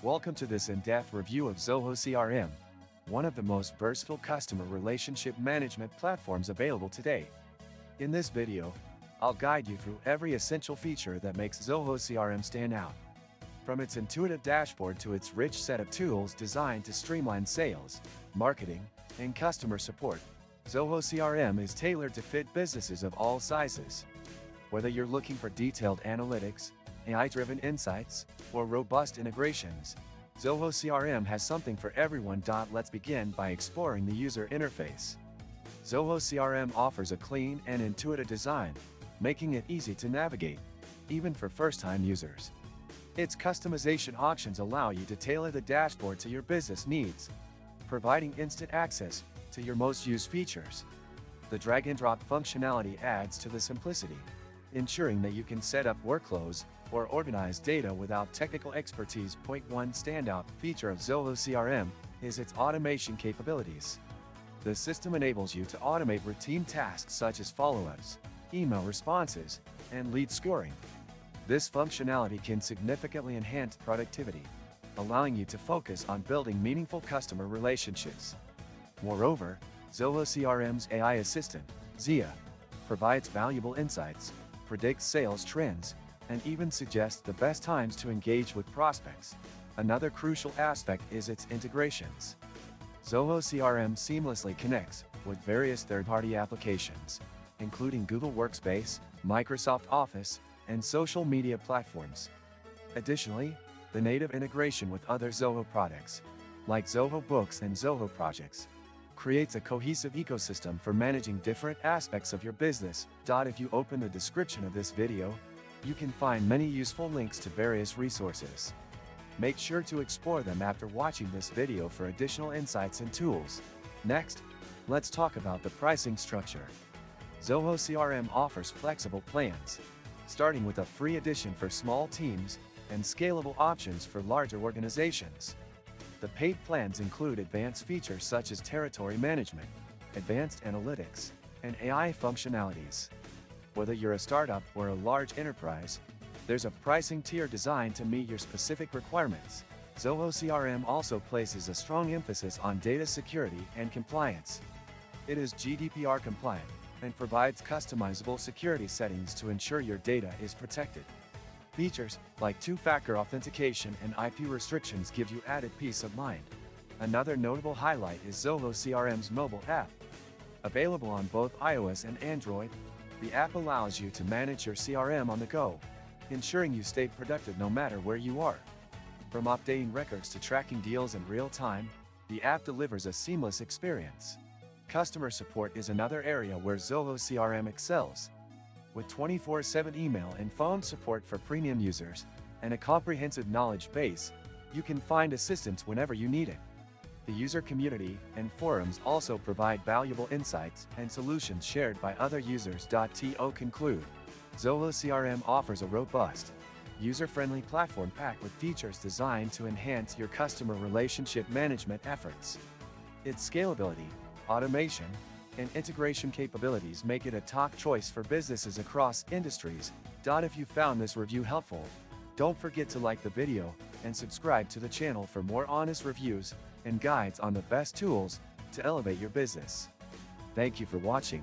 Welcome to this in-depth review of Zoho CRM, one of the most versatile customer relationship management platforms available today. In this video, I'll guide you through every essential feature that makes Zoho CRM stand out. From its intuitive dashboard to its rich set of tools designed to streamline sales, marketing, and customer support, Zoho CRM is tailored to fit businesses of all sizes. Whether you're looking for detailed analytics, AI-driven insights, or robust integrations, Zoho CRM has something for everyone. Let's begin by exploring the user interface. Zoho CRM offers a clean and intuitive design, making it easy to navigate, even for first-time users. Its customization options allow you to tailor the dashboard to your business needs, providing instant access to your most used features. The drag-and-drop functionality adds to the simplicity, ensuring that you can set up workflows or organize data without technical expertise. One standout feature of Zoho CRM is its automation capabilities. The system enables you to automate routine tasks such as follow-ups, email responses, and lead scoring. This functionality can significantly enhance productivity, allowing you to focus on building meaningful customer relationships. Moreover, Zoho CRM's AI assistant, Zia, provides valuable insights, predicts sales trends, and even suggests the best times to engage with prospects. Another crucial aspect is its integrations. Zoho CRM seamlessly connects with various third-party applications, including Google Workspace, Microsoft Office, and social media platforms. Additionally, the native integration with other Zoho products, like Zoho Books and Zoho Projects, creates a cohesive ecosystem for managing different aspects of your business. If you open the description of this video, you can find many useful links to various resources. Make sure to explore them after watching this video for additional insights and tools. Next, let's talk about the pricing structure. Zoho CRM offers flexible plans, starting with a free edition for small teams and scalable options for larger organizations. The paid plans include advanced features such as territory management, advanced analytics, and AI functionalities. Whether you're a startup or a large enterprise, there's a pricing tier designed to meet your specific requirements. Zoho CRM also places a strong emphasis on data security and compliance. It is GDPR compliant and provides customizable security settings to ensure your data is protected. Features like two-factor authentication and IP restrictions give you added peace of mind. Another notable highlight is Zoho CRM's mobile app. Available on both iOS and Android, the app allows you to manage your CRM on the go, ensuring you stay productive no matter where you are. From updating records to tracking deals in real time, the app delivers a seamless experience. Customer support is another area where Zoho CRM excels. With 24/7 email and phone support for premium users, and a comprehensive knowledge base, you can find assistance whenever you need it. The user community and forums also provide valuable insights and solutions shared by other users. To conclude, Zoho CRM offers a robust, user-friendly platform packed with features designed to enhance your customer relationship management efforts. Its scalability, automation, and integration capabilities make it a top choice for businesses across industries. If you found this review helpful, don't forget to like the video and subscribe to the channel for more honest reviews and guides on the best tools to elevate your business. Thank you for watching.